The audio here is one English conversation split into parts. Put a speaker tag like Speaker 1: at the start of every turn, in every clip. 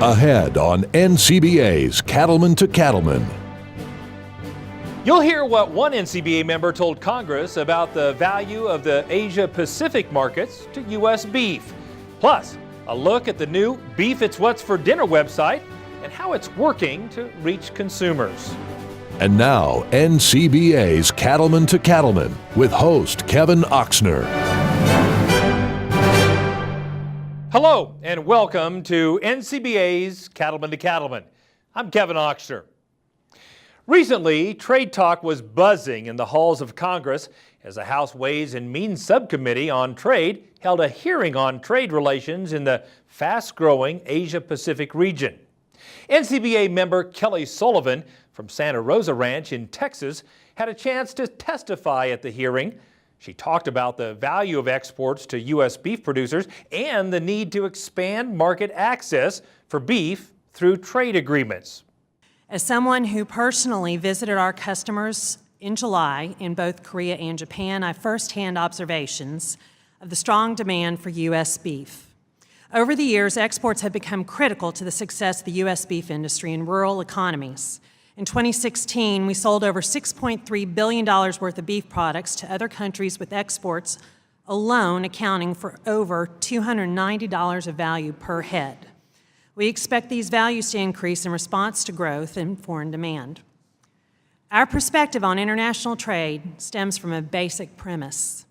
Speaker 1: Ahead on NCBA's Cattlemen to Cattlemen.
Speaker 2: You'll hear what one NCBA member told Congress about the value of the Asia-Pacific markets to U.S. beef. Plus, a look at the new Beef It's What's for Dinner website and how it's working to reach consumers.
Speaker 1: And now, NCBA's Cattlemen to Cattlemen with host Kevin Oxner.
Speaker 2: Hello and welcome to NCBA's Cattlemen to Cattlemen. I'm Kevin Oxner. Recently, trade talk was buzzing in the halls of Congress as the House Ways and Means Subcommittee on Trade held a hearing on trade relations in the fast-growing Asia-Pacific region. NCBA member Kelly Sullivan from Santa Rosa Ranch in Texas had a chance to testify at the hearing. She talked about the value of exports to U.S. beef producers and the need to expand market access for beef through trade agreements.
Speaker 3: As someone who personally visited our customers in July in both Korea and Japan, I have firsthand observations of the strong demand for U.S. beef. Over the years, exports have become critical to the success of the U.S. beef industry in rural economies. In 2016, we sold over $6.3 billion worth of beef products to other countries, with exports alone accounting for over $290 of value per head. We expect these values to increase in response to growth in foreign demand. Our perspective on international trade stems from a basic premise.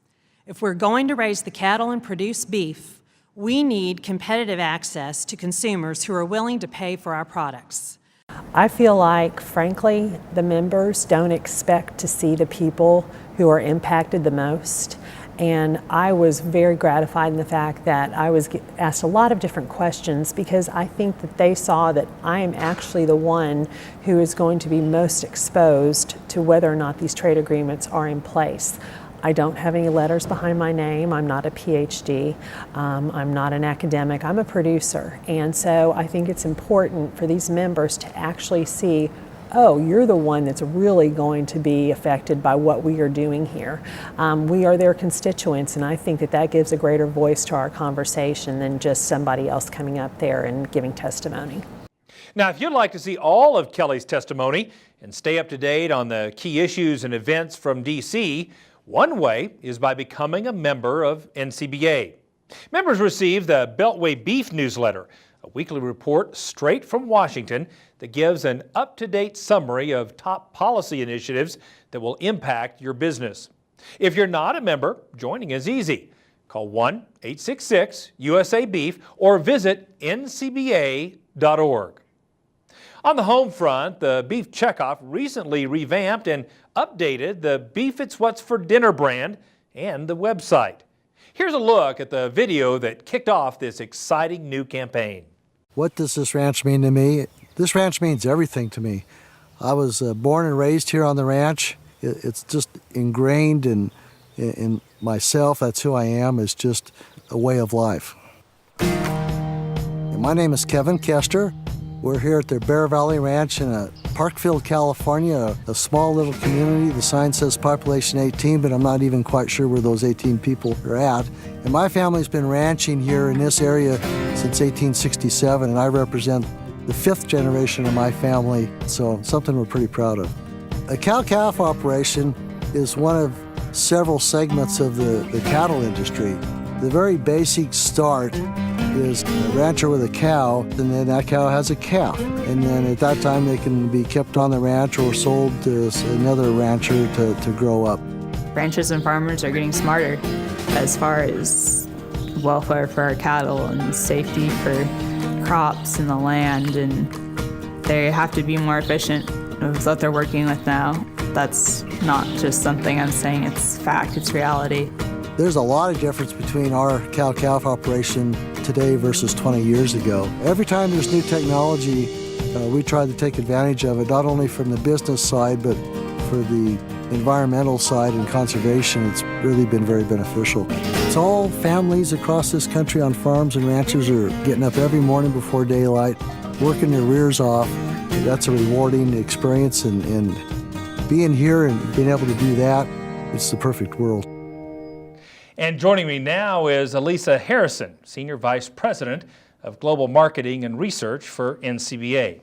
Speaker 3: If we're going to raise the cattle and produce beef, we need competitive access to consumers who are willing to pay for our products.
Speaker 4: I feel like, frankly, the members don't expect to see the people who are impacted the most. And I was very gratified in the fact that I was asked a lot of different questions, because I think that they saw that I am actually the one who is going to be most exposed to whether or not these trade agreements are in place. I don't have any letters behind my name. I'm not a PhD. I'm not an academic. I'm a producer. And so I think it's important for these members to actually see, oh, you're the one that's really going to be affected by what we are doing here. We are their constituents, and I think that that gives a greater voice to our conversation than just somebody else coming up there and giving testimony.
Speaker 2: Now, if you'd like to see all of Kelly's testimony and stay up to date on the key issues and events from D.C., one way is by becoming a member of NCBA. Members receive the Beltway Beef newsletter, a weekly report straight from Washington that gives an up-to-date summary of top policy initiatives that will impact your business. If you're not a member, joining is easy. Call 1-866-USA-BEEF or visit ncba.org. On the home front, the Beef Checkoff recently revamped and updated the Beef It's What's for Dinner brand and the website. Here's a look at the video that kicked off this exciting new campaign.
Speaker 5: What does this ranch mean to me? This ranch means everything to me. I was born and raised here on the ranch. It's just ingrained in myself. That's who I am. It's just a way of life. And my name is Kevin Kester. We're here at the Bear Valley Ranch in Parkfield, California, a small little community. The sign says population 18, but I'm not even quite sure where those 18 people are at. And my family's been ranching here in this area since 1867, and I represent the 5th generation of my family, so something we're pretty proud of. A cow-calf operation is one of several segments of the cattle industry. The very basic start is a rancher with a cow, and then that cow has a calf. And then at that time they can be kept on the ranch or sold to another rancher to grow up.
Speaker 6: Ranchers and farmers are getting smarter as far as welfare for our cattle and safety for crops and the land, and they have to be more efficient with what they're working with now. That's not just something I'm saying, it's fact, it's reality.
Speaker 5: There's a lot of difference between our cow-calf operation today versus 20 years ago. Every time there's new technology, we try to take advantage of it, not only from the business side, but for the environmental side and conservation. It's really been very beneficial. It's all families across this country on farms and ranches are getting up every morning before daylight, working their rears off. That's a rewarding experience, and being here and being able to do that, it's the perfect world.
Speaker 2: And joining me now is Elisa Harrison, Senior Vice President of Global Marketing and Research for NCBA.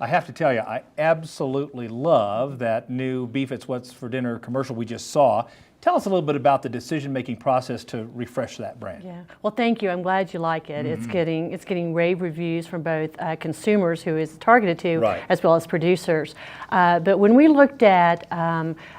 Speaker 2: I have to tell you, I absolutely love that new Beef It's What's for Dinner commercial we just saw. Tell us a little bit about the decision-making process to refresh that brand.
Speaker 7: Yeah, well, thank you. I'm glad you like it. It's getting rave reviews from both consumers, who it's targeted to,
Speaker 2: Right,
Speaker 7: as well as producers. But when we looked at,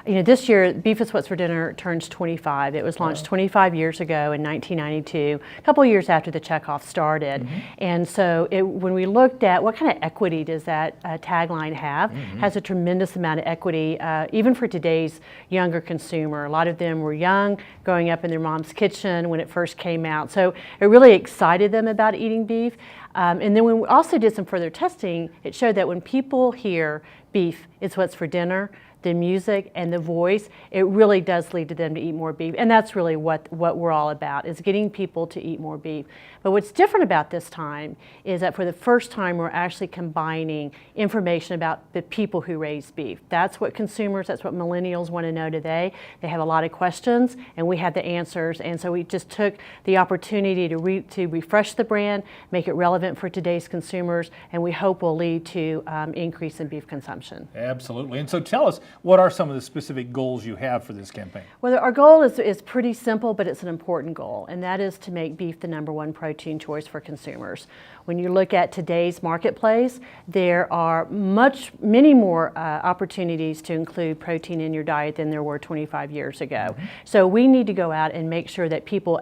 Speaker 7: this year, Beef It's What's for Dinner turns 25. It was launched 25 years ago in 1992, a couple of years after the checkoff started. And so when we looked at what kind of equity does that tagline have, has a tremendous amount of equity, even for today's younger consumer. A lot of them were young, growing up in their mom's kitchen when it first came out. So it really excited them about eating beef. And then when we also did some further testing, it showed that when people hear beef, it's what's for dinner, the music and the voice, it really does lead to them to eat more beef. And that's really what we're all about, is getting people to eat more beef. But what's different about this time is that for the first time, we're actually combining information about the people who raise beef. That's what consumers, that's what millennials want to know today. They have a lot of questions, and we have the answers. And so we just took the opportunity to refresh the brand, make it relevant for today's consumers, and we hope will lead to increase in beef consumption.
Speaker 2: Absolutely. And so tell us, what are some of the specific goals you have for this campaign?
Speaker 7: Well, our goal is pretty simple, but it's an important goal, and that is to make beef the #1 protein choice for consumers. When you look at today's marketplace, there are many more opportunities to include protein in your diet than there were 25 years ago. So we need to go out and make sure that people,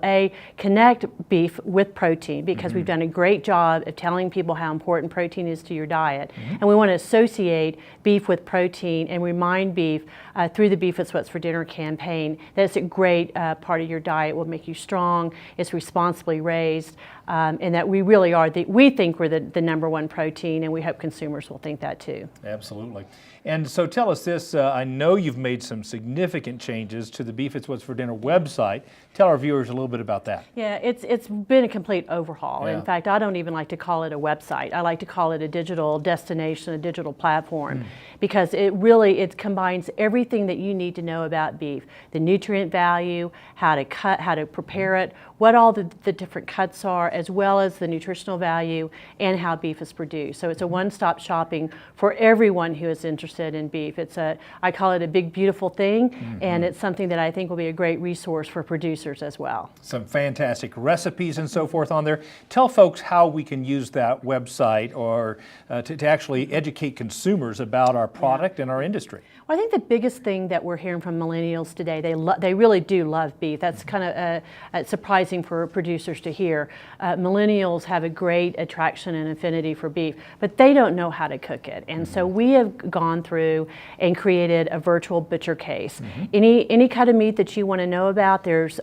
Speaker 7: connect beef with protein, because we've done a great job of telling people how important protein is to your diet. And we want to associate beef with protein and remind beef through the Beef It's What's for Dinner campaign that it's a great part of your diet, will make you strong, it's responsibly raised, and that we really are, we think we're the #1 protein, and we hope consumers will think that too.
Speaker 2: Absolutely. And so tell us this, I know you've made some significant changes to the Beef It's What's for Dinner website. Tell our viewers a little bit about that.
Speaker 7: Yeah, it's been a complete overhaul.
Speaker 2: Yeah.
Speaker 7: In fact, I don't even like to call it a website. I like to call it a digital destination, a digital platform, because it combines everything that you need to know about beef: the nutrient value, how to cut, how to prepare it, what all the different cuts are, as well as the nutritional value and how beef is produced. So it's a one-stop shopping for everyone who is interested in beef. I call it a big, beautiful thing, and it's something that I think will be a great resource for producers as well.
Speaker 2: Some fantastic recipes and so forth on there. Tell folks how we can use that website or to actually educate consumers about our product and our industry.
Speaker 7: Well, I think the biggest thing that we're hearing from millennials today, they really do love beef. That's kind of surprising for producers to hear. Millennials have a great attraction and affinity for beef, but they don't know how to cook it. And so we have gone through and created a virtual butcher case. Any cut of meat that you want to know about, there's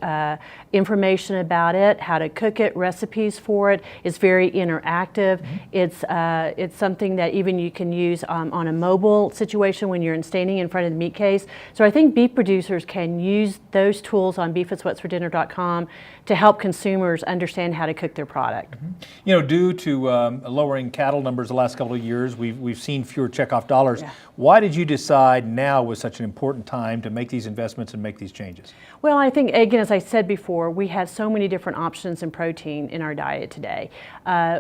Speaker 7: information about it, how to cook it, recipes for it. It's very interactive. It's something that even you can use on a mobile situation when you're standing in front of the meat case. So I think beef producers can use those tools on beefitswhatsfordinner.com to help consumers understand how to cook their product.
Speaker 2: You know, due to lowering cattle numbers the last couple of years, we've seen fewer checkoff dollars.
Speaker 7: Yeah.
Speaker 2: Why did you decide now was such an important time to make these investments and make these changes?
Speaker 7: Well, I think, again, as I said before, we have so many different options in protein in our diet today.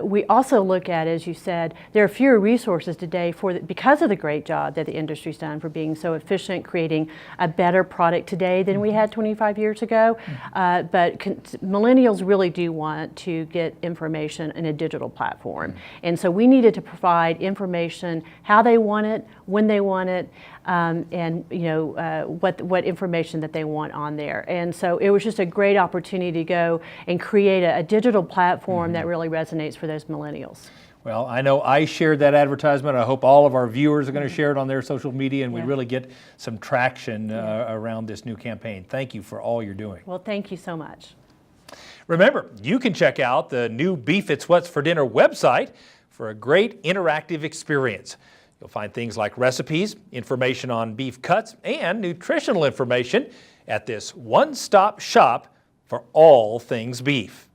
Speaker 7: We also look at, as you said, there are fewer resources today because of the great job that the industry's done for being so efficient, creating a better product today than we had 25 years ago. But millennials really do want to get information in a digital platform. And so we needed to provide information, how they want it, when they want it, and what information that they want on there. And so it was just a great opportunity to go and create a digital platform that really resonates for those millennials.
Speaker 2: Well, I know I shared that advertisement. I hope all of our viewers are going to share it on their social media, and we really get some traction around this new campaign. Thank you for all you're doing.
Speaker 7: Well, thank you so much.
Speaker 2: Remember, you can check out the new Beef It's What's for Dinner website for a great interactive experience. You'll find things like recipes, information on beef cuts, and nutritional information at this one-stop shop for all things beef.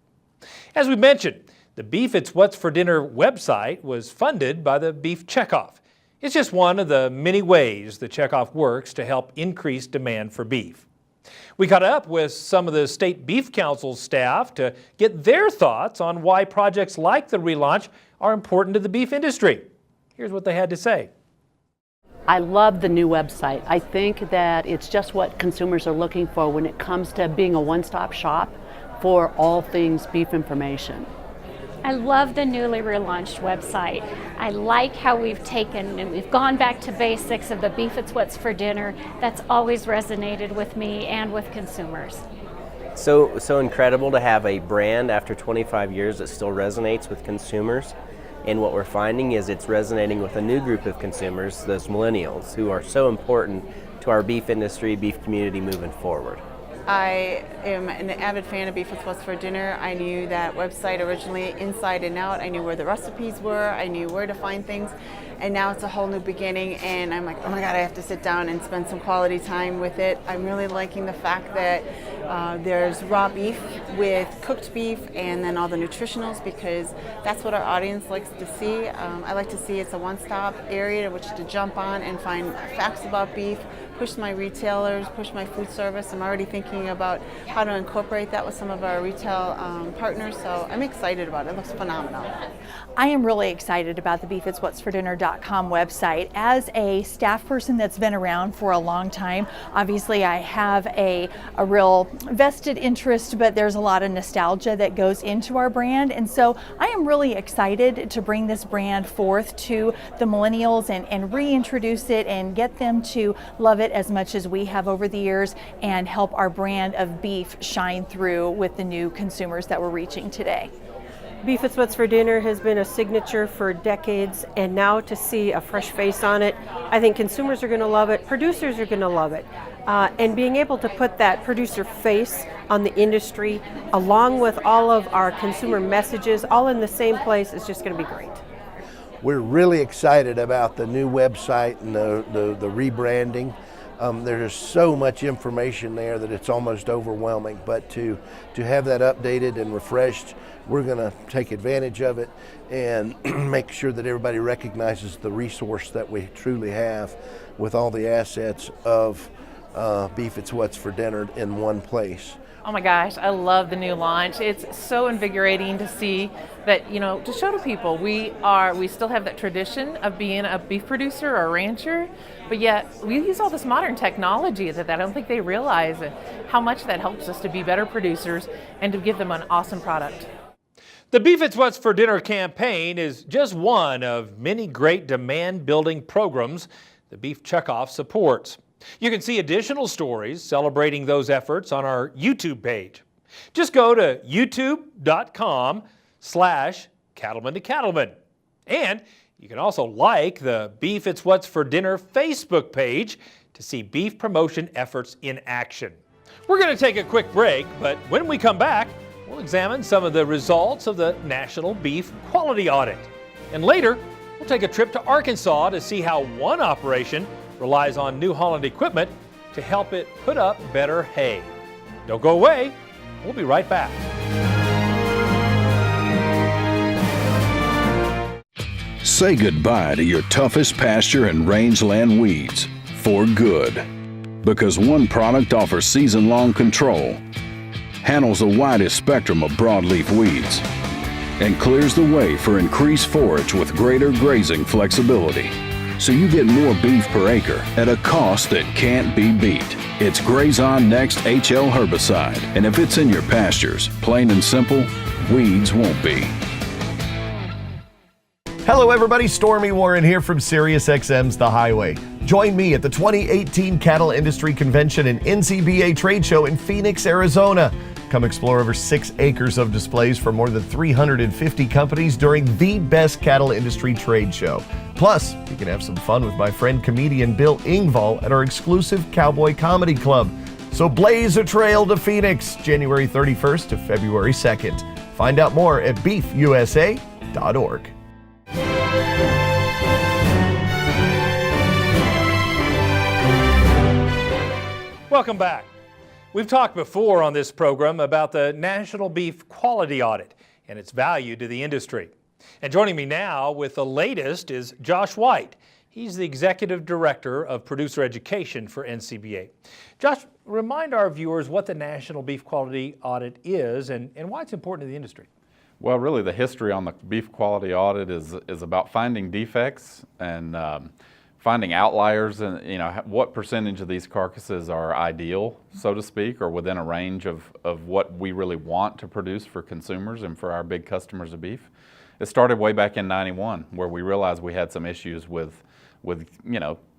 Speaker 2: As we mentioned, the Beef It's What's for Dinner website was funded by the Beef Checkoff. It's just one of the many ways the checkoff works to help increase demand for beef. We caught up with some of the State Beef Council staff to get their thoughts on why projects like the relaunch are important to the beef industry. Here's what they had to say.
Speaker 8: I love the new website. I think that it's just what consumers are looking for when it comes to being a one-stop shop for all things beef information.
Speaker 9: I love the newly relaunched website. I like how we've taken and we've gone back to basics of the beef, it's what's for dinner. That's always resonated with me and with consumers.
Speaker 10: So incredible to have a brand after 25 years that still resonates with consumers. And what we're finding is it's resonating with a new group of consumers, those millennials, who are so important to our beef industry, beef community moving forward.
Speaker 11: I am an avid fan of Beef with What's for Dinner. I knew that website originally inside and out. I knew where the recipes were. I knew where to find things. And now it's a whole new beginning, and I'm like, oh my God, I have to sit down and spend some quality time with it. I'm really liking the fact that there's raw beef with cooked beef and then all the nutritionals, because that's what our audience likes to see. I like to see it's a one-stop area to which to jump on and find facts about beef, push my retailers, push my food service. I'm already thinking about how to incorporate that with some of our retail partners, so I'm excited about it. It looks phenomenal.
Speaker 12: I am really excited about the beefitswhatsfordinner.com website. As a staff person that's been around for a long time, obviously I have a real vested interest, but there's a lot of nostalgia that goes into our brand, and so I am really excited to bring this brand forth to the millennials and reintroduce it and get them to love it as much as we have over the years and help our brand of beef shine through with the new consumers that we're reaching today.
Speaker 13: Beef It's What's for Dinner has been a signature for decades, and now to see a fresh face on it, I think consumers are going to love it, producers are going to love it, and being able to put that producer face on the industry along with all of our consumer messages all in the same place is just going to be great.
Speaker 14: We're really excited about the new website and the rebranding. There's so much information there that it's almost overwhelming, but to have that updated and refreshed, we're going to take advantage of it and make sure that everybody recognizes the resource that we truly have with all the assets of Beef It's What's for Dinner in one place.
Speaker 15: Oh my gosh, I love the new launch. It's so invigorating to see that, you know, to show to people we still have that tradition of being a beef producer or a rancher, but yet we use all this modern technology that I don't think they realize how much that helps us to be better producers and to give them an awesome product.
Speaker 2: The Beef It's What's for Dinner campaign is just one of many great demand-building programs the Beef Checkoff supports. You can see additional stories celebrating those efforts on our YouTube page. Just go to youtube.com/Cattlemen to Cattlemen. And you can also like the Beef It's What's for Dinner Facebook page to see beef promotion efforts in action. We're going to take a quick break, but when we come back, we'll examine some of the results of the National Beef Quality Audit. And later, we'll take a trip to Arkansas to see how one operation relies on New Holland equipment to help it put up better hay. Don't go away. We'll be right back.
Speaker 1: Say goodbye to your toughest pasture and rangeland weeds for good. Because one product offers season-long control, handles the widest spectrum of broadleaf weeds, and clears the way for increased forage with greater grazing flexibility. So you get more beef per acre at a cost that can't be beat. It's Grazon Next HL herbicide, and if it's in your pastures, plain and simple, weeds won't be.
Speaker 16: Hello everybody, Stormy Warren here from SiriusXM's The Highway. Join me at the 2018 Cattle Industry Convention and NCBA Trade Show in Phoenix, Arizona. Come explore over 6 acres of displays for more than 350 companies during the best cattle industry trade show. Plus, you can have some fun with my friend comedian Bill Engvall at our exclusive Cowboy Comedy Club. So blaze a trail to Phoenix, January 31st to February 2nd. Find out more at beefusa.org.
Speaker 2: Welcome back. We've talked before on this program about the National Beef Quality Audit and its value to the industry. And joining me now with the latest is Josh White. He's the Executive Director of Producer Education for NCBA. Josh, remind our viewers what the National Beef Quality Audit is and why it's important to the industry.
Speaker 17: Well, really the history on the beef quality audit is about finding defects and finding outliers, and what percentage of these carcasses are ideal, so to speak, or within a range of what we really want to produce for consumers and for our big customers of beef. It started way back in '91, where we realized we had some issues with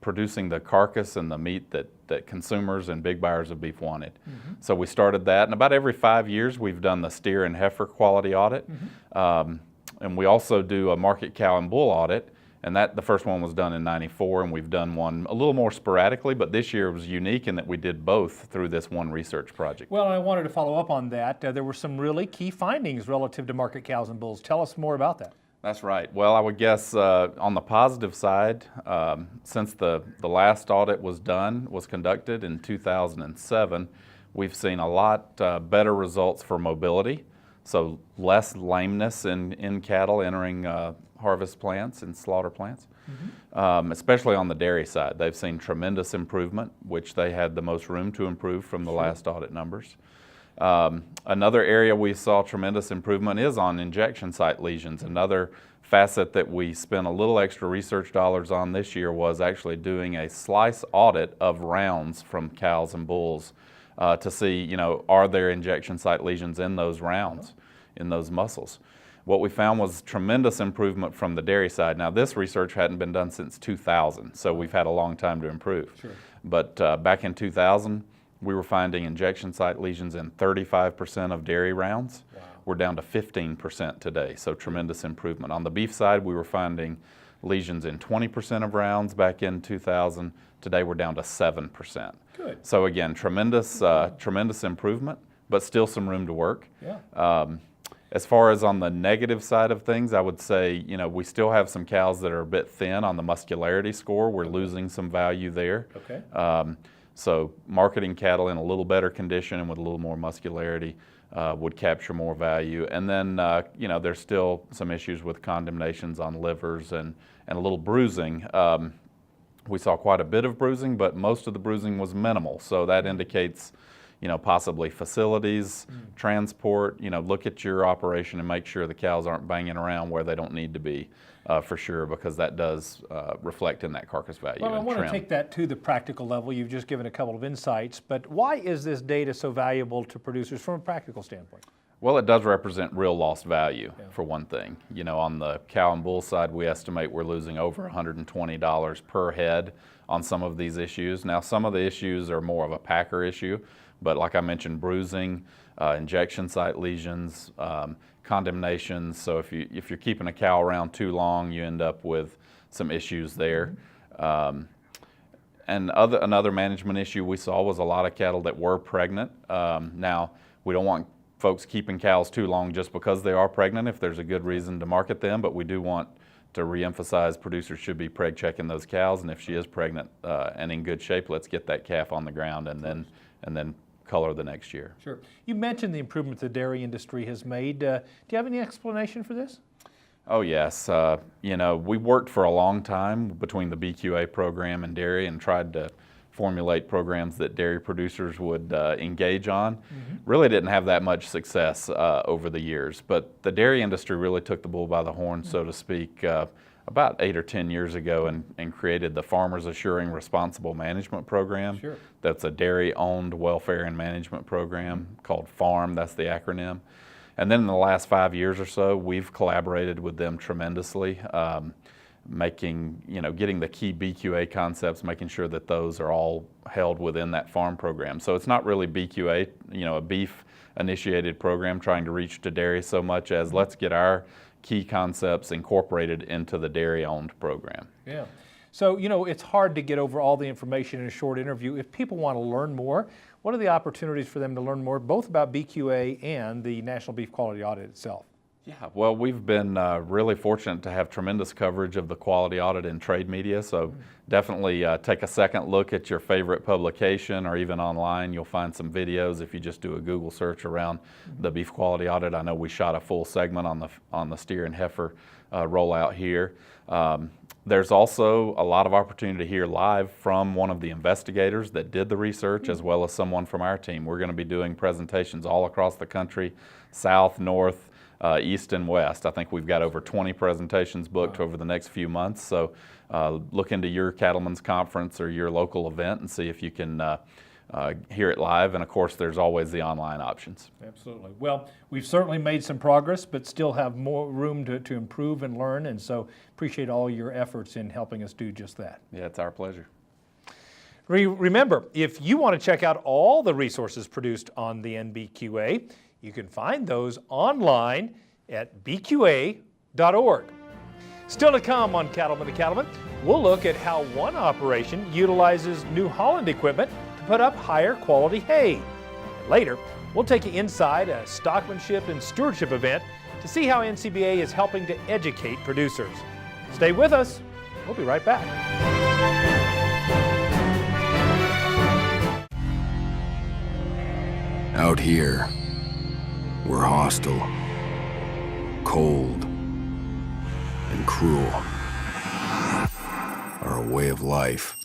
Speaker 17: producing the carcass and the meat that consumers and big buyers of beef wanted. Mm-hmm. So we started that, and about every 5 years we've done the steer and heifer quality audit. Mm-hmm. And we also do a market cow and bull audit, and the first one was done in '94, and we've done one a little more sporadically, but this year was unique in that we did both through this one research project.
Speaker 2: Well, I wanted to follow up on that. There were some really key findings relative to market cows and bulls. Tell us more about that.
Speaker 17: That's right. Well, I would guess on the positive side, since the last audit was conducted in 2007, we've seen a lot better results for mobility, so less lameness in cattle entering harvest plants and slaughter plants. Mm-hmm. Especially on the dairy side. They've seen tremendous improvement, which they had the most room to improve from the last audit numbers. Another area we saw tremendous improvement is on injection site lesions. Another facet that we spent a little extra research dollars on this year was actually doing a slice audit of rounds from cows and bulls to see, are there injection site lesions in those rounds, in those muscles. What we found was tremendous improvement from the dairy side. Now, this research hadn't been done since 2000, so we've had a long time to improve. Sure. But back in 2000, we were finding injection site lesions in 35% of dairy rounds. Wow. We're down to 15% today, so tremendous improvement. On the beef side, we were finding lesions in 20% of rounds back in 2000. Today, we're down to 7%. Good. So again, tremendous improvement, but still some room to work. Yeah. As far as on the negative side of things, I would say, we still have some cows that are a bit thin on the muscularity score. We're losing some value there. Okay. So marketing cattle in a little better condition and with a little more muscularity would capture more value. And then, there's still some issues with condemnations on livers and a little bruising. We saw quite a bit of bruising, but most of the bruising was minimal. So that indicates, possibly facilities, transport, look at your operation and make sure the cows aren't banging around where they don't need to be. For sure, because that does reflect in that carcass value.
Speaker 2: Well, I want to take that to the practical level. You've just given a couple of insights, but why is this data so valuable to producers from a practical standpoint?
Speaker 17: Well, it does represent real lost value, for one thing. On the cow and bull side, we estimate we're losing over $120 per head on some of these issues. Now, some of the issues are more of a packer issue, but like I mentioned, bruising, injection site lesions, condemnations. So if you're keeping a cow around too long, you end up with some issues there. And another management issue we saw was a lot of cattle that were pregnant. Now, we don't want folks keeping cows too long just because they are pregnant if there's a good reason to market them, but we do want to reemphasize producers should be preg checking those cows, and if she is pregnant and in good shape, let's get that calf on the ground and then color the next year.
Speaker 2: Sure. You mentioned the improvement the dairy industry has made. Do you have any explanation for this?
Speaker 17: Oh yes. We worked for a long time between the BQA program and dairy and tried to formulate programs that dairy producers would engage on. Mm-hmm. Really didn't have that much success over the years, but the dairy industry really took the bull by the horn, so to speak, about 8 or 10 years ago and created the Farmers Assuring Responsible Management Program. Sure. That's a dairy-owned welfare and management program called FARM, that's the acronym. And then in the last 5 years or so, we've collaborated with them tremendously, getting the key BQA concepts, making sure that those are all held within that FARM program. So it's not really BQA, a beef-initiated program trying to reach to dairy so much as let's get our key concepts incorporated into the dairy-owned program.
Speaker 2: Yeah. So, it's hard to get over all the information in a short interview. If people want to learn more, what are the opportunities for them to learn more, both about BQA and the National Beef Quality Audit itself?
Speaker 17: Yeah, well, we've been really fortunate to have tremendous coverage of the quality audit in trade media, so definitely take a second look at your favorite publication, or even online. You'll find some videos if you just do a Google search around the beef quality audit. I know we shot a full segment on the steer and heifer rollout here. There's also a lot of opportunity to hear live from one of the investigators that did the research, as well as someone from our team. We're going to be doing presentations all across the country, south, north, east and west. I think we've got over 20 presentations booked over the next few months. So look into your Cattlemen's Conference or your local event and see if you can hear it live. And of course, there's always the online options.
Speaker 2: Absolutely. Well, we've certainly made some progress, but still have more room to improve and learn. And so appreciate all your efforts in helping us do just that.
Speaker 17: Yeah, it's our pleasure.
Speaker 2: Remember, if you want to check out all the resources produced on the NBQA, you can find those online at bqa.org. Still to come on Cattlemen to Cattlemen, we'll look at how one operation utilizes New Holland equipment to put up higher quality hay. And later, we'll take you inside a Stockmanship and Stewardship event to see how NCBA is helping to educate producers. Stay with us. We'll be right back.
Speaker 18: Out here, we're hostile, cold, and cruel. Are a way of life.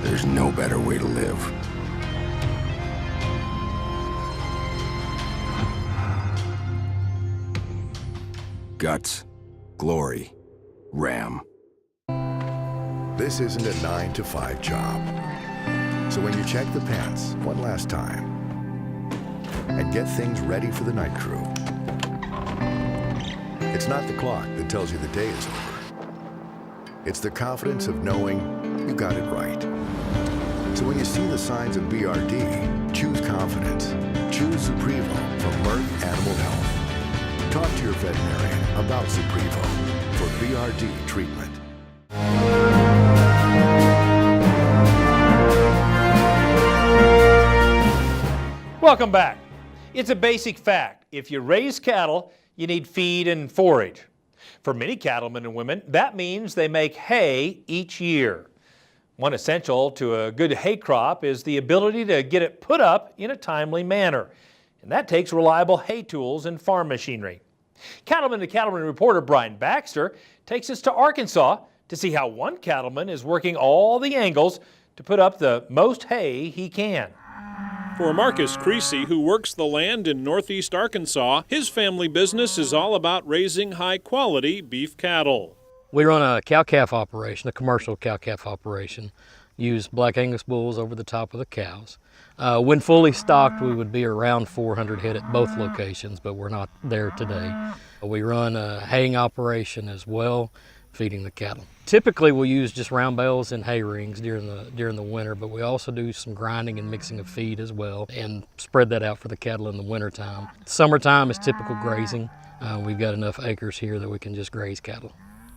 Speaker 18: There's no better way to live. Guts, glory, Ram.
Speaker 19: This isn't a 9-to-5 job. So when you check the pants one last time and get things ready for the night crew, it's not the clock that tells you the day is over. It's the confidence of knowing you got it right. So when you see the signs of BRD, choose confidence. Choose Suprevo from Merck Animal Health. Talk to your veterinarian about Suprevo for BRD treatment.
Speaker 2: Welcome back. It's a basic fact. If you raise cattle, you need feed and forage. For many cattlemen and women, that means they make hay each year. One essential to a good hay crop is the ability to get it put up in a timely manner. And that takes reliable hay tools and farm machinery. Cattlemen to Cattlemen reporter Brian Baxter takes us to Arkansas to see how one cattleman is working all the angles to put up the most hay he can.
Speaker 20: For Marcus Creasy, who works the land in northeast Arkansas, his family business is all about raising high-quality beef cattle.
Speaker 21: We run a cow-calf operation, a commercial cow-calf operation. Use Black Angus bulls over the top of the cows. When fully stocked, we would be around 400 head at both locations, but we're not there today. We run a haying operation as well, feeding the cattle. Typically, we'll use just round bales and hay rings during the winter, but we also do some grinding and mixing of feed as well, and spread that out for the cattle in the wintertime. Summertime is typical grazing. We've got enough acres here that we can just graze cattle.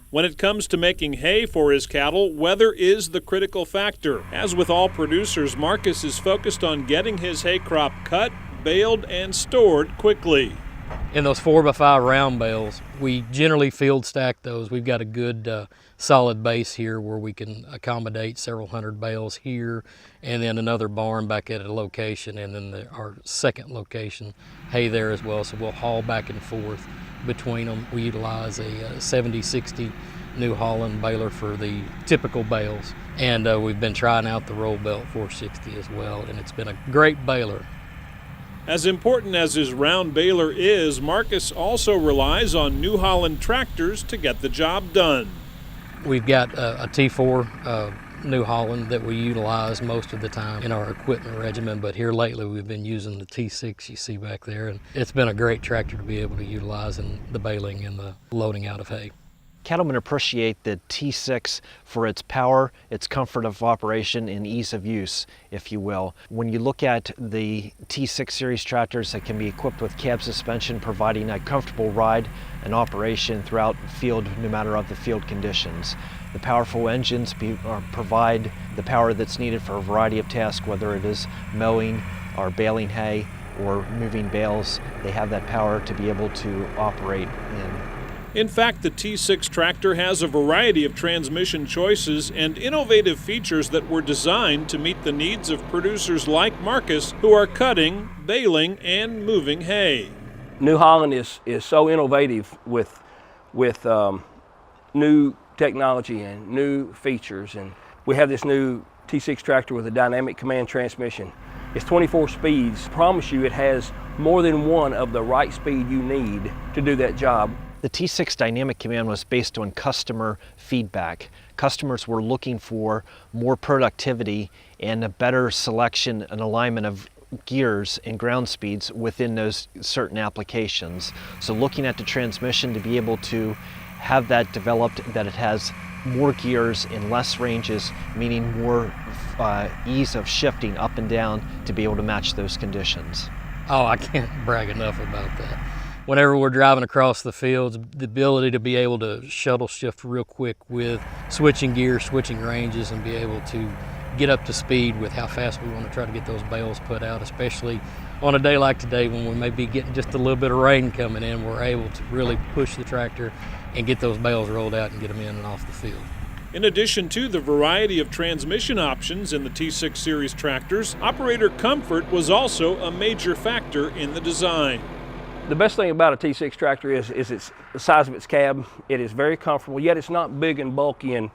Speaker 20: When it comes to making hay for his cattle, weather is the critical factor. As with all producers, Marcus is focused on getting his hay crop cut, baled, and stored quickly.
Speaker 21: In those 4x5 round bales, we generally field stack those. We've got a good solid base here where we can accommodate several hundred bales here, and then another barn back at a location, and then our second location, hay there as well. So we'll haul back and forth between them. We utilize a 70-60 New Holland baler for the typical bales, and we've been trying out the roll belt 460 as well, and it's been a great baler.
Speaker 20: As important as his round baler is, Marcus also relies on New Holland tractors to get the job done.
Speaker 21: We've got a T4 New Holland that we utilize most of the time in our equipment regimen, but here lately we've been using the T6 you see back there, and it's been a great tractor to be able to utilize in the baling and the loading out of hay.
Speaker 22: Cattlemen appreciate the T6 for its power, its comfort of operation, and ease of use, if you will. When you look at the T6 series tractors that can be equipped with cab suspension, providing a comfortable ride and operation throughout the field, no matter of the field conditions. The powerful engines provide the power that's needed for a variety of tasks, whether it is mowing, are baling hay or moving bales, they have that power to be able to operate
Speaker 20: In fact, the T6 tractor has a variety of transmission choices and innovative features that were designed to meet the needs of producers like Marcus who are cutting, baling, and moving hay.
Speaker 3: New Holland is so innovative with new technology and new features, and we have this new T6 tractor with a dynamic command transmission. It's 24 speeds. I promise you it has more than one of the right speed you need to do that job.
Speaker 22: The T6 Dynamic Command was based on customer feedback. Customers were looking for more productivity and a better selection and alignment of gears and ground speeds within those certain applications. So looking at the transmission to be able to have that developed, that it has more gears and less ranges, meaning more ease of shifting up and down to be able to match those conditions.
Speaker 21: Oh, I can't brag enough about that. Whenever we're driving across the fields, the ability to be able to shuttle shift real quick with switching gears, switching ranges, and be able to get up to speed with how fast we want to try to get those bales put out, especially on a day like today when we may be getting just a little bit of rain coming in. We're able to really push the tractor and get those bales rolled out and get them in and off the field.
Speaker 20: In addition to the variety of transmission options in the T6 series tractors, operator comfort was also a major factor in the design.
Speaker 3: The best thing about a T6 tractor is the size of its cab. It is very comfortable, yet it's not big and bulky and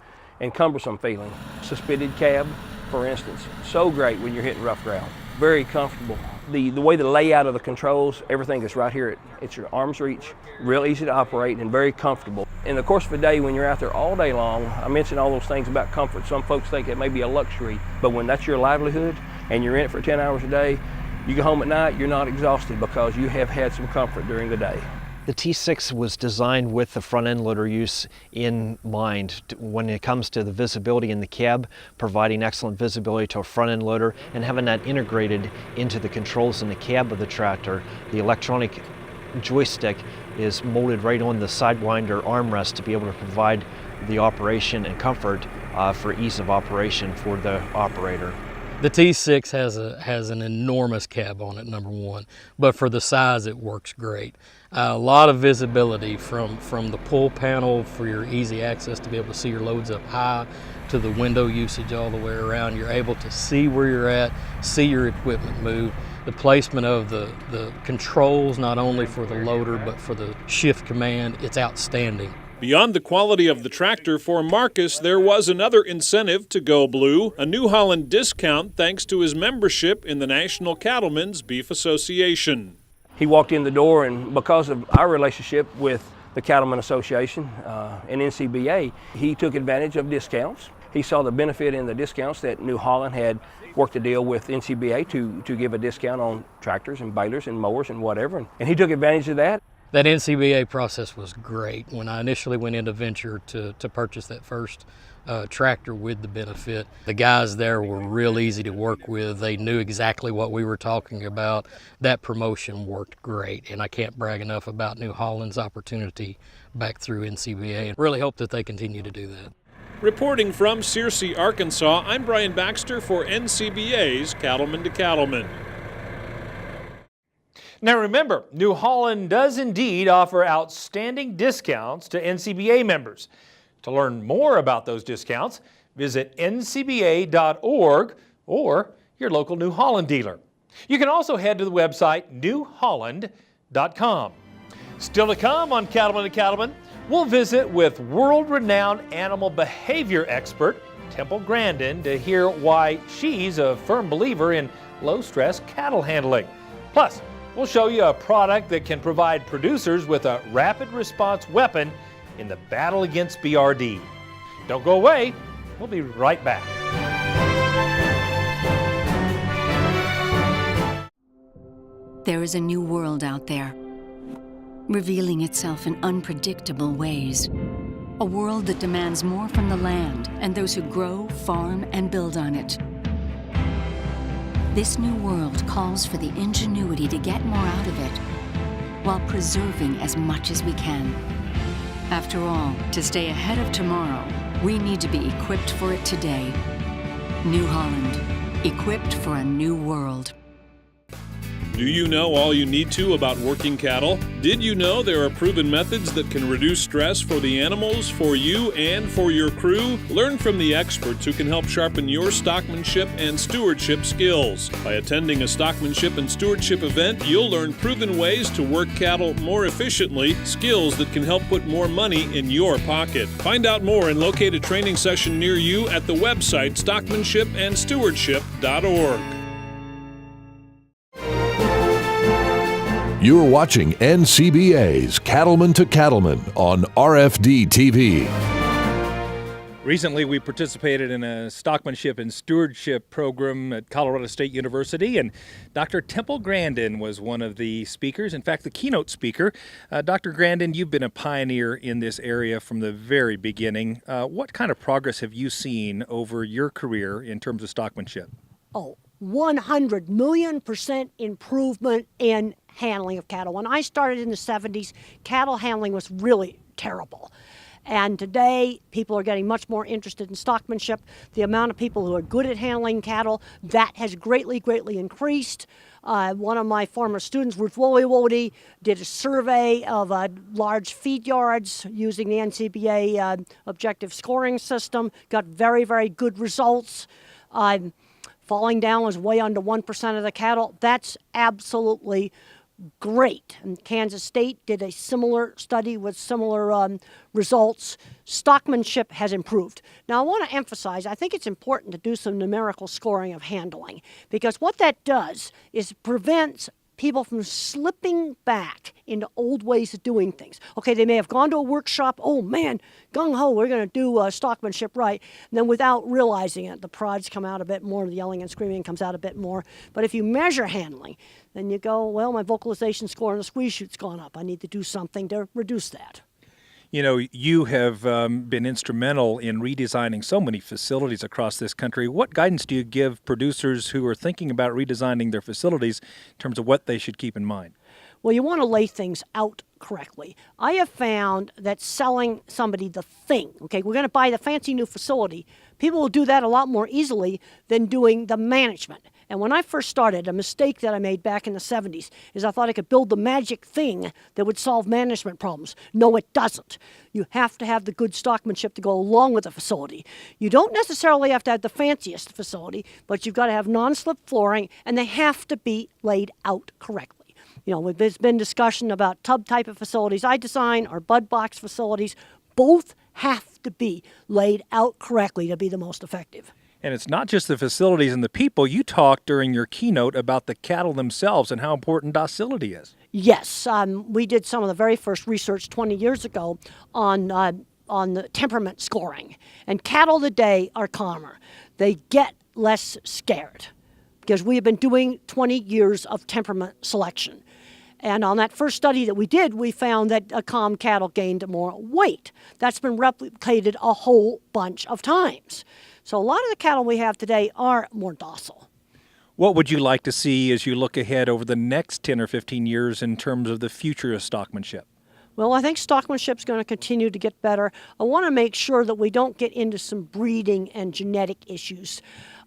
Speaker 3: cumbersome feeling. Suspended cab, for instance, so great when you're hitting rough ground. Very comfortable. The way the layout of the controls, everything is right here at your arm's reach. Real easy to operate and very comfortable. In the course of a day, when you're out there all day long, I mentioned all those things about comfort. Some folks think it may be a luxury, but when that's your livelihood and you're in it for 10 hours a day, you go home at night, you're not exhausted because you have had some comfort during the day.
Speaker 22: The T6 was designed with the front end loader use in mind when it comes to the visibility in the cab, providing excellent visibility to a front end loader and having that integrated into the controls in the cab of the tractor. The electronic joystick is molded right on the sidewinder armrest to be able to provide the operation and comfort for ease of operation for the operator.
Speaker 21: The T6 has an enormous cab on it, number one, but for the size it works great. A lot of visibility from the pull panel for your easy access to be able to see your loads up high to the window usage all the way around. You're able to see where you're at, see your equipment move. The placement of the controls, not only for the loader but for the shift command, it's outstanding.
Speaker 20: Beyond the quality of the tractor, for Marcus, there was another incentive to go blue, a New Holland discount thanks to his membership in the National Cattlemen's Beef Association.
Speaker 3: He walked in the door, and because of our relationship with the Cattlemen Association and NCBA, he took advantage of discounts. He saw the benefit in the discounts that New Holland had worked a deal with NCBA to give a discount on tractors and balers and mowers and whatever, and he took advantage of that.
Speaker 21: That NCBA process was great. When I initially went into venture to purchase that first tractor with the benefit, the guys there were real easy to work with. They knew exactly what we were talking about. That promotion worked great, and I can't brag enough about New Holland's opportunity back through NCBA, and really hope that they continue to do that.
Speaker 20: Reporting from Searcy, Arkansas, I'm Brian Baxter for NCBA's Cattlemen to Cattlemen.
Speaker 2: Now remember, New Holland does indeed offer outstanding discounts to NCBA members. To learn more about those discounts, visit ncba.org or your local New Holland dealer. You can also head to the website newholland.com. Still to come on Cattlemen to Cattlemen, we'll visit with world-renowned animal behavior expert Temple Grandin to hear why she's a firm believer in low-stress cattle handling. Plus, we'll show you a product that can provide producers with a rapid response weapon in the battle against BRD. Don't go away. We'll be right back.
Speaker 4: There is a new world out there, revealing itself in unpredictable ways. A world that demands more from the land and those who grow, farm, and build on it. This new world calls for the ingenuity to get more out of it, while preserving as much as we can. After all, to stay ahead of tomorrow, we need to be equipped for it today. New Holland, equipped for a new world.
Speaker 20: Do you know all you need to about working cattle? Did you know there are proven methods that can reduce stress for the animals, for you, and for your crew? Learn from the experts who can help sharpen your stockmanship and stewardship skills. By attending a stockmanship and stewardship event, you'll learn proven ways to work cattle more efficiently, skills that can help put more money in your pocket. Find out more and locate a training session near you at the website stockmanshipandstewardship.org.
Speaker 5: You're watching NCBA's Cattlemen to Cattlemen on RFD TV.
Speaker 2: Recently, we participated in a stockmanship and stewardship program at Colorado State University, and Dr. Temple Grandin was one of the speakers, in fact, the keynote speaker. Dr. Grandin, you've been a pioneer in this area from the very beginning. What kind of progress have you seen over your career in terms of stockmanship?
Speaker 6: 100 million% improvement in handling of cattle. When I started in the 70s, cattle handling was really terrible. And today, people are getting much more interested in stockmanship. The amount of people who are good at handling cattle, that has greatly increased. One of my former students, Ruth Woolley, did a survey of large feed yards using the NCBA objective scoring system, got very good results. Falling down was way under 1% of the cattle. That's absolutely great. And Kansas State did a similar study with similar results. Stockmanship has improved. Now, I want to emphasize, I think it's important to do some numerical scoring of handling, because what that does is prevents people from slipping back into old ways of doing things. Okay, they may have gone to a workshop, oh man, gung-ho, we're going to do stockmanship right, and then without realizing it, the prods come out a bit more, the yelling and screaming comes out a bit more. But if you measure handling, then you go, well, my vocalization score on the squeeze chute's gone up. I need to do something to reduce that.
Speaker 2: You know, you have been instrumental in redesigning so many facilities across this country. What guidance do you give producers who are thinking about redesigning their facilities in terms of what they should keep in mind?
Speaker 6: Well, you want to lay things out correctly. I have found that selling somebody the thing, okay, we're going to buy the fancy new facility, people will do that a lot more easily than doing the management. And when I first started, a mistake that I made back in the 70s is I thought I could build the magic thing that would solve management problems. No, it doesn't. You have to have the good stockmanship to go along with the facility. You don't necessarily have to have the fanciest facility, but you've got to have non-slip flooring, and they have to be laid out correctly. You know, there's been discussion about tub type of facilities I design or bud box facilities. Both have to be laid out correctly to be the most effective.
Speaker 2: And it's not just the facilities and the people. You talked during your keynote about the cattle themselves and how important docility is.
Speaker 6: Yes, we did some of the very first research 20 years ago on the temperament scoring. And cattle today are calmer. They get less scared because we have been doing 20 years of temperament selection. And on that first study that we did, we found that calm cattle gained more weight. That's been replicated a whole bunch of times. So a lot of the cattle we have today are more docile.
Speaker 2: What would you like to see as you look ahead over the next 10 or 15 years in terms of the future of stockmanship?
Speaker 6: Well, I think stockmanship is going to continue to get better. I want to make sure that we don't get into some breeding and genetic issues.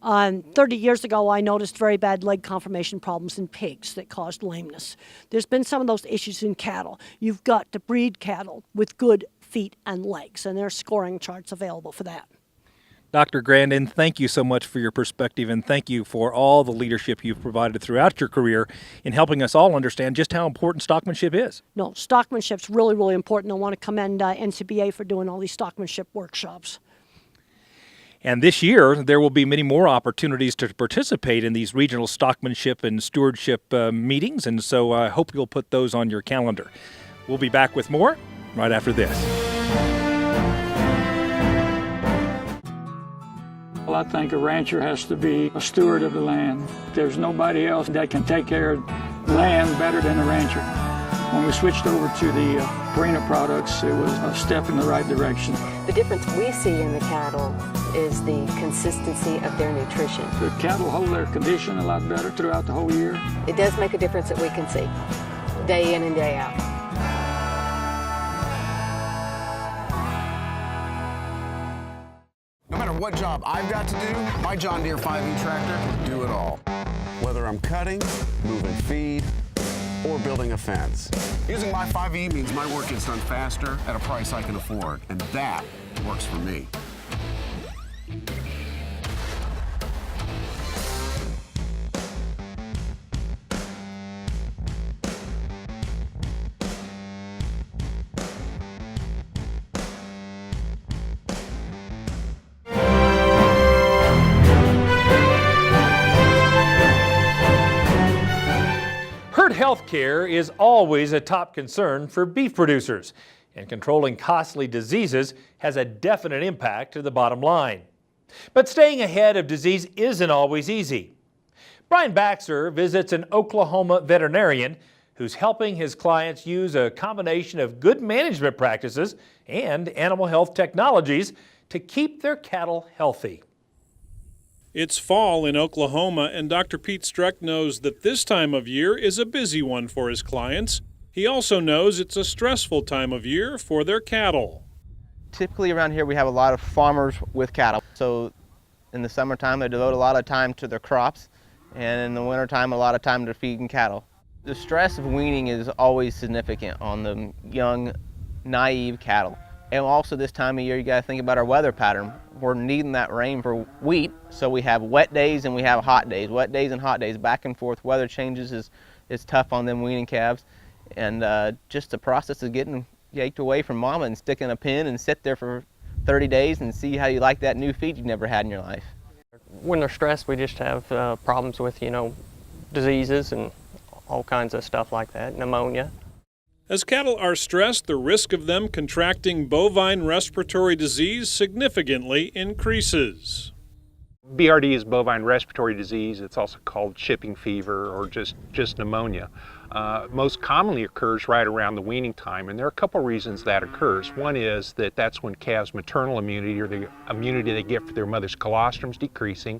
Speaker 6: 30 years ago, I noticed very bad leg conformation problems in pigs that caused lameness. There's been some of those issues in cattle. You've got to breed cattle with good feet and legs, and there are scoring charts available for that.
Speaker 2: Dr. Grandin, thank you so much for your perspective, and thank you for all the leadership you've provided throughout your career in helping us all understand just how important stockmanship is.
Speaker 6: No, stockmanship's really important. I want to commend NCBA for doing all these stockmanship workshops.
Speaker 2: And this year, there will be many more opportunities to participate in these regional stockmanship and stewardship meetings, and so I hope you'll put those on your calendar. We'll be back with more right after this.
Speaker 23: Well, I think a rancher has to be a steward of the land. There's nobody else that can take care of land better than a rancher. When we switched over to the Purina products, it was a step in the right direction.
Speaker 24: The difference we see in the cattle is the consistency of their nutrition.
Speaker 23: The cattle hold their condition a lot better throughout the whole year.
Speaker 24: It does make a difference that we can see, day in and day out.
Speaker 25: No matter what job I've got to do, my John Deere 5E tractor will do it all.
Speaker 7: whether I'm cutting, moving feed, or building a fence. Using my 5E means my work gets done faster at a price I can afford, and that works for me.
Speaker 2: Herd health care is always a top concern for beef producers, and controlling costly diseases has a definite impact to the bottom line. But staying ahead of disease isn't always easy. Brian Baxter visits an Oklahoma veterinarian who's helping his clients use a combination of good management practices and animal health technologies to keep their cattle healthy.
Speaker 20: It's fall in Oklahoma, and Dr. Pete Streck knows that this time of year is a busy one for his clients. He also knows it's a stressful time of year for their cattle.
Speaker 8: Typically around here we have a lot of farmers with cattle. So in the summertime they devote a lot of time to their crops, and in the wintertime a lot of time to feeding cattle. The stress of weaning is always significant on the young, naive cattle. And also this time of year you got to think about our weather pattern. We're needing that rain for wheat, so we have wet days and we have hot days. Wet days and hot days, back and forth. Weather changes is tough on them weaning calves. And just the process of getting yanked away from mama and stick in a pen and sit there for 30 days and see how you like that new feed you've never had in your life.
Speaker 9: When they're stressed, we just have problems with, diseases and all kinds of stuff like that, pneumonia.
Speaker 20: As cattle are stressed, the risk of them contracting bovine respiratory disease significantly increases.
Speaker 10: BRD is bovine respiratory disease. It's also called shipping fever or just pneumonia. Most commonly occurs right around the weaning time, and there are a couple reasons that occurs. One is that that's when calves' maternal immunity, or the immunity they get for their mother's colostrum, is decreasing.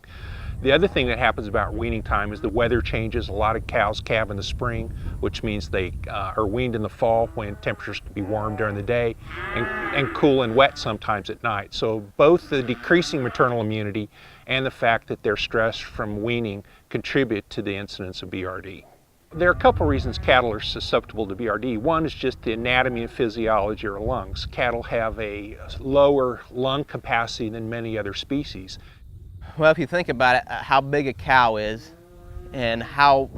Speaker 10: The other thing that happens about weaning time is the weather changes. A lot of cows calve in the spring, which means they are weaned in the fall when temperatures can be warm during the day and cool and wet sometimes at night. So both the decreasing maternal immunity and the fact that they're stressed from weaning contribute to the incidence of BRD. There are a couple reasons cattle are susceptible to BRD. One is just the anatomy and physiology of our lungs. Cattle have a lower lung capacity than many other species.
Speaker 8: Well, if you think about it, how big a cow is and how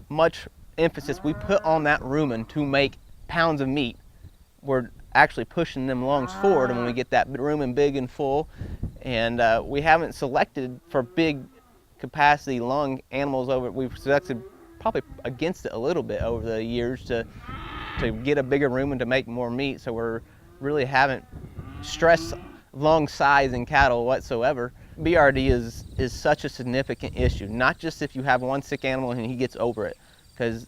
Speaker 8: much emphasis we put on that rumen to make pounds of meat, we're actually pushing them lungs forward when we get that rumen big and full. And we haven't selected for big capacity lung animals we've selected probably against it a little bit over the years to get a bigger rumen to make more meat. So we're really haven't stressed lung size in cattle whatsoever. BRD is such a significant issue, not just if you have one sick animal and he gets over it, because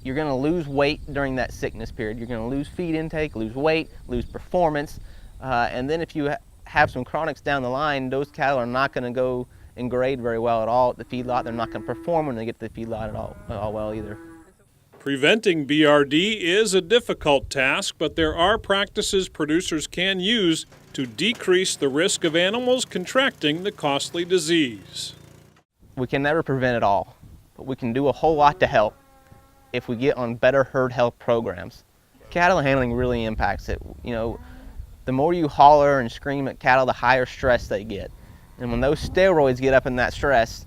Speaker 8: you're going to lose weight during that sickness period. You're going to lose feed intake, lose weight, lose performance, and then if you have some chronics down the line, those cattle are not going to go and grade very well at all at the feedlot. They're not going to perform when they get to the feedlot at all well either.
Speaker 20: Preventing BRD is a difficult task, but there are practices producers can use to decrease the risk of animals contracting the costly disease.
Speaker 8: We can never prevent it all, but we can do a whole lot to help if we get on better herd health programs. Cattle handling really impacts it. The more you holler and scream at cattle, the higher stress they get. And when those steroids get up in that stress,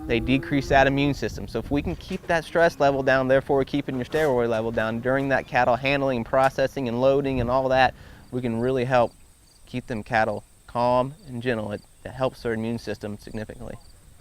Speaker 8: they decrease that immune system. So if we can keep that stress level down, therefore we're keeping your steroid level down during that cattle handling, processing, and loading and all that, we can really help keep them cattle calm and gentle. It helps their immune system significantly.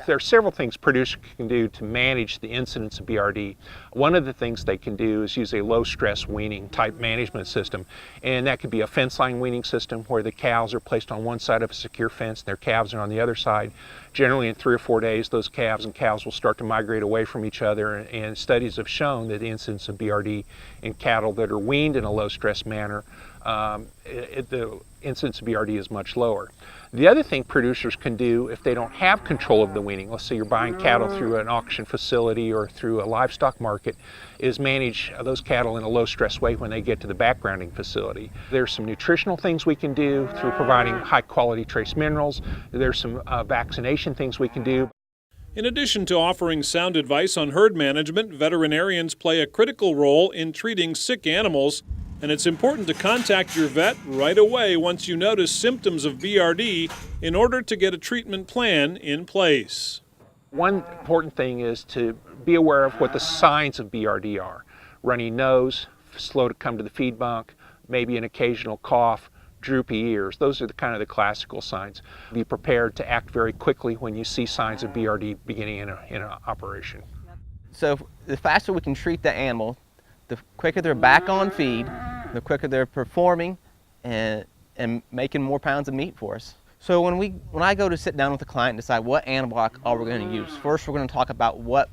Speaker 10: There are several things producers can do to manage the incidence of BRD. One of the things they can do is use a low-stress weaning type management system, and that could be a fence line weaning system where the cows are placed on one side of a secure fence and their calves are on the other side. Generally in 3 or 4 days, those calves and cows will start to migrate away from each other, and studies have shown that the incidence of BRD in cattle that are weaned in a low-stress manner, the incidence of BRD is much lower. The other thing producers can do if they don't have control of the weaning, let's say you're buying cattle through an auction facility or through a livestock market, is manage those cattle in a low-stress way when they get to the backgrounding facility. There's some nutritional things we can do through providing high-quality trace minerals. There's some vaccination things we can do.
Speaker 20: In addition to offering sound advice on herd management, veterinarians play a critical role in treating sick animals, and it's important to contact your vet right away once you notice symptoms of BRD in order to get a treatment plan in place.
Speaker 10: One important thing is to be aware of what the signs of BRD are. Runny nose, slow to come to the feed bunk, maybe an occasional cough, droopy ears. Those are the kind of the classical signs. Be prepared to act very quickly when you see signs of BRD beginning in an operation.
Speaker 8: So the faster we can treat the animal, the quicker they're back on feed, the quicker they're performing and making more pounds of meat for us. So when I go to sit down with the client and decide what antibiotic are we going to use, first we're going to talk about what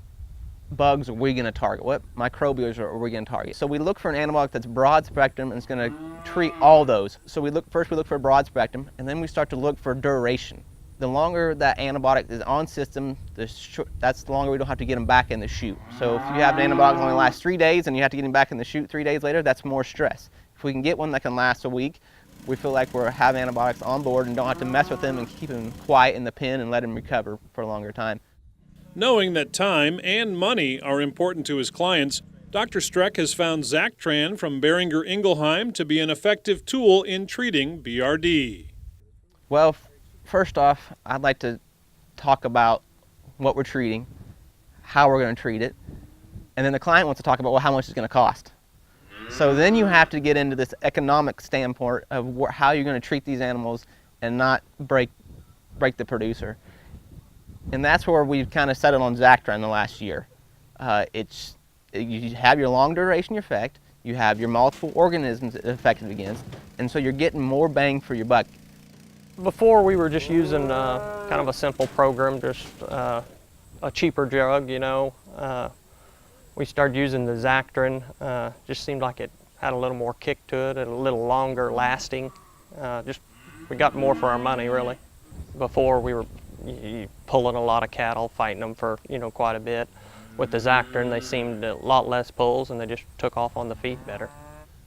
Speaker 8: bugs are we going to target, what microbials are we going to target. So we look for an antibiotic that's broad spectrum and it's going to treat all those. So we look for broad spectrum, and then we start to look for duration. The longer that antibiotic is on system, that's the longer we don't have to get them back in the chute. So if you have an antibiotic that only lasts 3 days and you have to get them back in the chute 3 days later, that's more stress. If we can get one that can last a week, we feel like we're having antibiotics on board and don't have to mess with them and keep them quiet in the pen and let them recover for a longer time.
Speaker 20: Knowing that time and money are important to his clients, Dr. Streck has found Zactran from Boehringer Ingelheim to be an effective tool in treating BRD.
Speaker 8: Well, first off, I'd like to talk about what we're treating, how we're going to treat it, and then the client wants to talk about, well, how much it's going to cost. So then you have to get into this economic standpoint of how you're going to treat these animals and not break the producer. And that's where we've kind of settled on Zactran the last year. You have your long duration effect, you have your multiple organisms affected against, and so you're getting more bang for your buck.
Speaker 9: Before we were just using kind of a simple program, just a cheaper drug, you know. We started using the Zactran. Just seemed like it had a little more kick to it, and a little longer lasting. We got more for our money, really. Before we were pulling a lot of cattle, fighting them for quite a bit. With the Zactran, they seemed a lot less pulls, and they just took off on the feed better.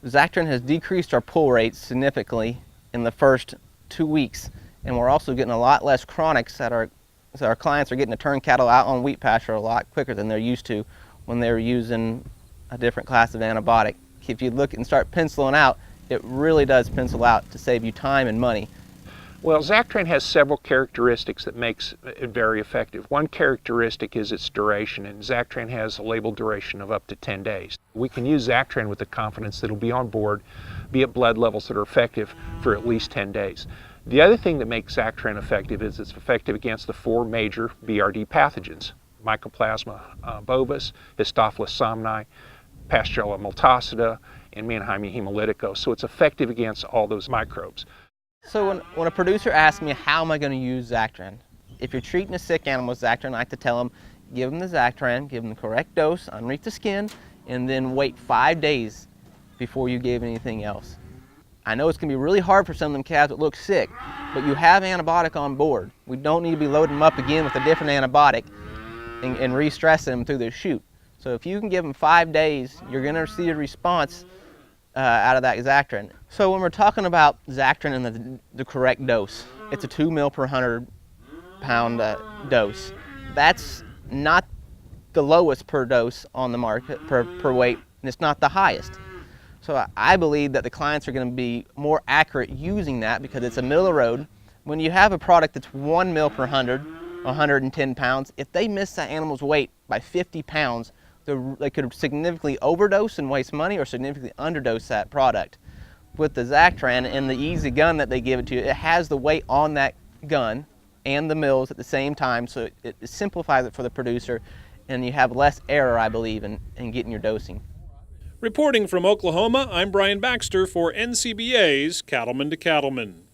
Speaker 8: Zactran has decreased our pull rates significantly in the first 2 weeks, and we're also getting a lot less chronics that our clients are getting to turn cattle out on wheat pasture a lot quicker than they're used to when they're using a different class of antibiotic. If you look and start penciling out, it really does pencil out to save you time and money.
Speaker 10: Well, Zactran has several characteristics that makes it very effective. One characteristic is its duration, and Zactran has a labeled duration of up to 10 days. We can use Zactran with the confidence that it'll be on board, be at blood levels that are effective for at least 10 days. The other thing that makes Zactran effective is it's effective against the 4 major BRD pathogens: Mycoplasma bovis, Histophilus somni, Pasteurella multocida, and Mannheimia hemolytica. So it's effective against all those microbes.
Speaker 8: So when a producer asks me how am I going to use Zactran, if you're treating a sick animal with Zactran, I like to tell them, give them the Zactran, give them the correct dose underneath the skin, and then wait 5 days before you give anything else. I know it's going to be really hard for some of them calves that look sick, but you have antibiotic on board. We don't need to be loading them up again with a different antibiotic and re-stressing them through the chute. So if you can give them 5 days, you're going to see a response out of that Zactran. So when we're talking about Zactran and the correct dose, it's a 2 mil per 100 pound dose. That's not the lowest per dose on the market, per weight, and it's not the highest. So I believe that the clients are going to be more accurate using that because it's a middle of the road. When you have a product that's 1 mil per 100, 110 pounds, if they miss that animal's weight by 50 pounds, they could significantly overdose and waste money or significantly underdose that product. With the Zactran and the easy gun that they give it to you, it has the weight on that gun and the mils at the same time, so it simplifies it for the producer, and you have less error, I believe, in getting your dosing.
Speaker 20: Reporting from Oklahoma, I'm Brian Baxter for NCBA's Cattlemen to Cattlemen.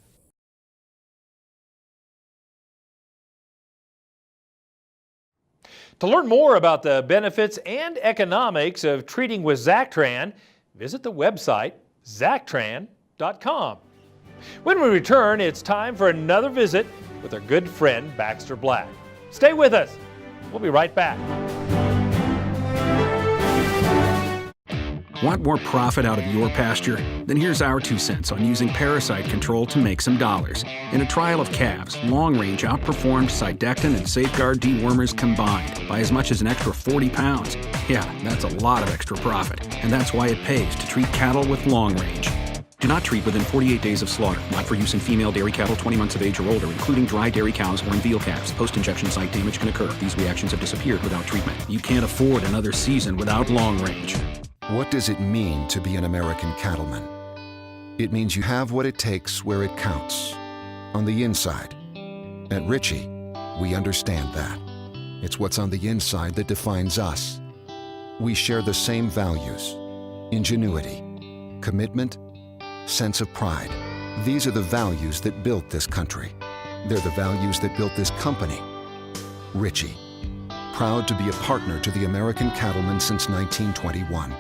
Speaker 2: To learn more about the benefits and economics of treating with Zactran, visit the website Zactran.com. When we return, it's time for another visit with our good friend Baxter Black. Stay with us. We'll be right back.
Speaker 11: Want more profit out of your pasture? Then here's our 2 cents on using parasite control to make some dollars. In a trial of calves, Long Range outperformed Sidectin and Safeguard dewormers combined by as much as an extra 40 pounds. Yeah, that's a lot of extra profit, and that's why it pays to treat cattle with Long Range. Do not treat within 48 days of slaughter. Not for use in female dairy cattle 20 months of age or older, including dry dairy cows or in veal calves. Post-injection site damage can occur. These reactions have disappeared without treatment. You can't afford another season without Long Range.
Speaker 12: What does it mean to be an American cattleman? It means you have what it takes where it counts. On the inside. At Ritchie, we understand that. It's what's on the inside that defines us. We share the same values. Ingenuity, commitment, sense of pride. These are the values that built this country. They're the values that built this company. Ritchie, proud to be a partner to the American cattlemen since 1921.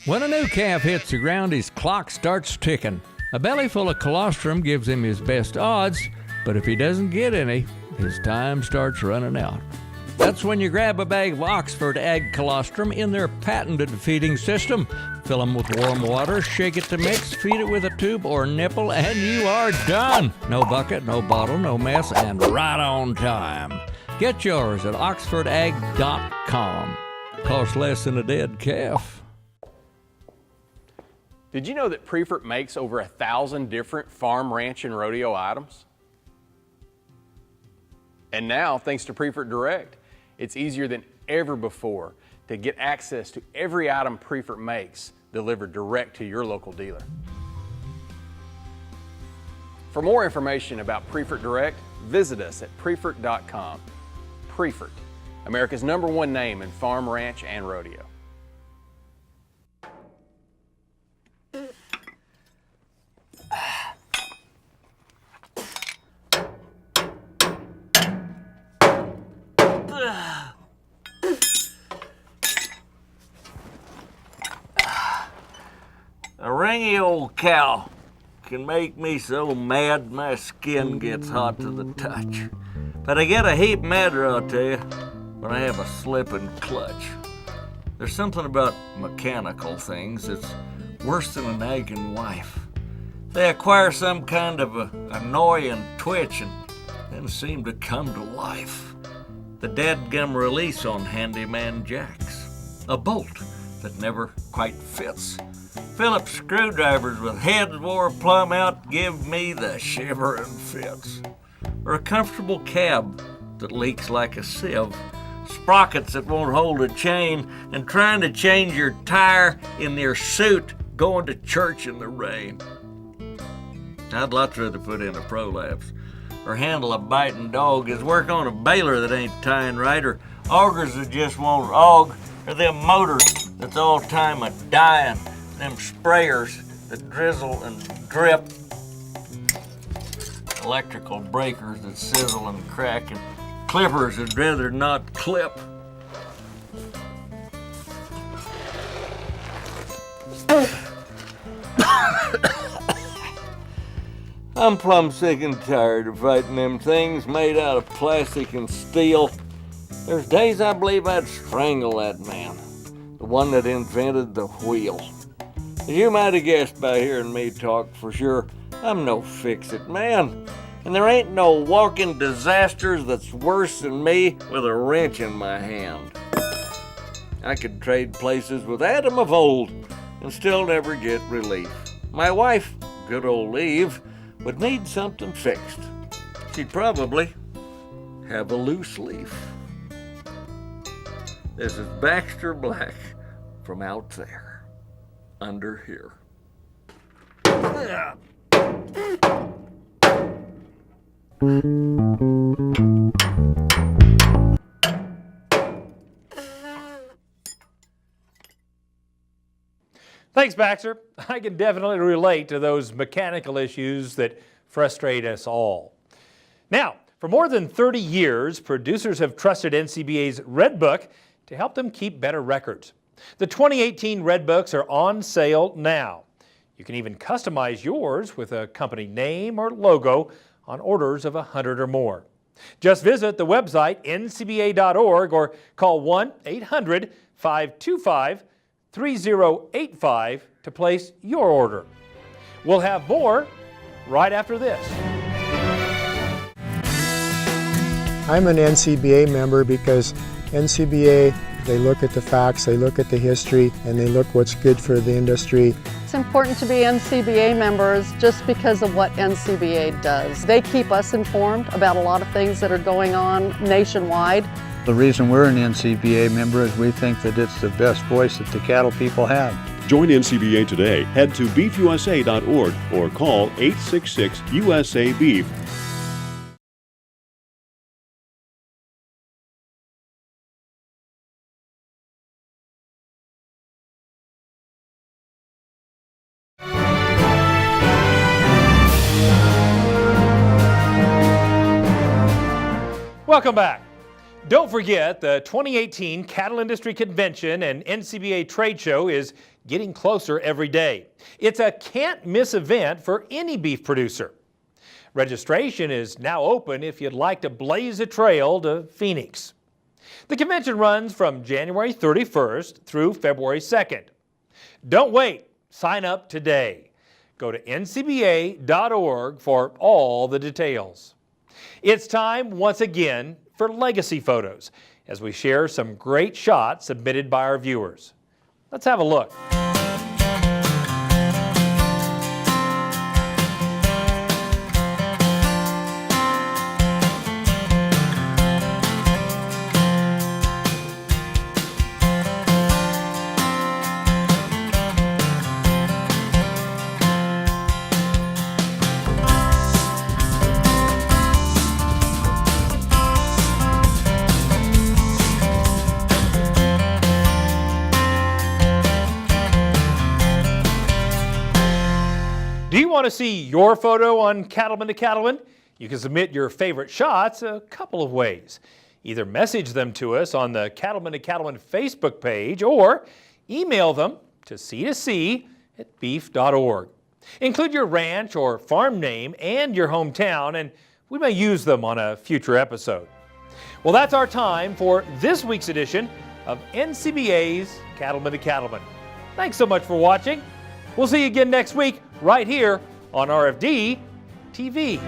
Speaker 13: When a new calf hits the ground, his clock starts ticking. A belly full of colostrum gives him his best odds, but if he doesn't get any, his time starts running out. That's when you grab a bag of Oxford Ag Colostrum in their patented feeding system. Fill them with warm water, shake it to mix, feed it with a tube or nipple, and you are done. No bucket, no bottle, no mess, and right on time. Get yours at oxfordag.com. Costs less than a dead calf.
Speaker 14: Did you know that Prefert makes over 1,000 different farm, ranch, and rodeo items? And now, thanks to Prefert Direct, it's easier than ever before to get access to every item Prefert makes delivered direct to your local dealer. For more information about Prefert Direct, visit us at prefert.com. Prefert, America's #1 name in farm, ranch, and rodeo.
Speaker 25: A ringy old cow can make me so mad my skin gets hot to the touch. But I get a heap madder, I'll tell you, when I have a slipping clutch. There's something about mechanical things that's worse than a nagging wife. They acquire some kind of a annoying twitch and then seem to come to life. The dadgum release on handyman jacks. A bolt that never quite fits. Phillips screwdrivers with heads wore plumb out give me the shivering fits. Or a comfortable cab that leaks like a sieve. Sprockets that won't hold a chain, and trying to change your tire in your suit going to church in the rain. I'd lots rather put in a prolapse or handle a biting dog as work on a baler that ain't tying right, or augers that just won't aug, or them motors that's all time a dying, them sprayers that drizzle and drip, electrical breakers that sizzle and crack, and clippers that'd rather not clip. I'm plumb sick and tired of fighting them things made out of plastic and steel. There's days I believe I'd strangle that man, the one that invented the wheel. As you might have guessed by hearing me talk, for sure, I'm no fix-it man. And there ain't no walking disasters that's worse than me with a wrench in my hand. I could trade places with Adam of old and still never get relief. My wife, good old Eve, would need something fixed. She'd probably have a loose leaf. This is Baxter Black from out there, under here.
Speaker 2: Thanks, Baxter. I can definitely relate to those mechanical issues that frustrate us all. Now, for more than 30 years, producers have trusted NCBA's Red Book to help them keep better records. The 2018 Red Books are on sale now. You can even customize yours with a company name or logo on orders of 100 or more. Just visit the website ncba.org or call 1-800-525-3600. 3085 to place your order. We'll have more right after this.
Speaker 1: I'm an NCBA member because NCBA, they look at the facts, they look at the history, and they look what's good for the industry.
Speaker 15: It's important to be NCBA members just because of what NCBA does. They keep us informed about a lot of things that are going on nationwide.
Speaker 16: The reason we're an NCBA member is we think that it's the best voice that the cattle people have.
Speaker 17: Join NCBA today. Head to beefusa.org or call 866-USA-BEEF.
Speaker 2: Welcome back. Don't forget, the 2018 Cattle Industry Convention and NCBA Trade Show is getting closer every day. It's a can't-miss event for any beef producer. Registration is now open if you'd like to blaze a trail to Phoenix. The convention runs from January 31st through February 2nd. Don't wait. Sign up today. Go to ncba.org for all the details. It's time once again for legacy photos as we share some great shots submitted by our viewers. Let's have a look. Do you want to see your photo on Cattlemen to Cattlemen? You can submit your favorite shots a couple of ways. Either message them to us on the Cattlemen to Cattlemen Facebook page or email them to c2c@beef.org. Include your ranch or farm name and your hometown, and we may use them on a future episode. Well, that's our time for this week's edition of NCBA's Cattlemen to Cattlemen. Thanks so much for watching. We'll see you again next week right here on RFD TV.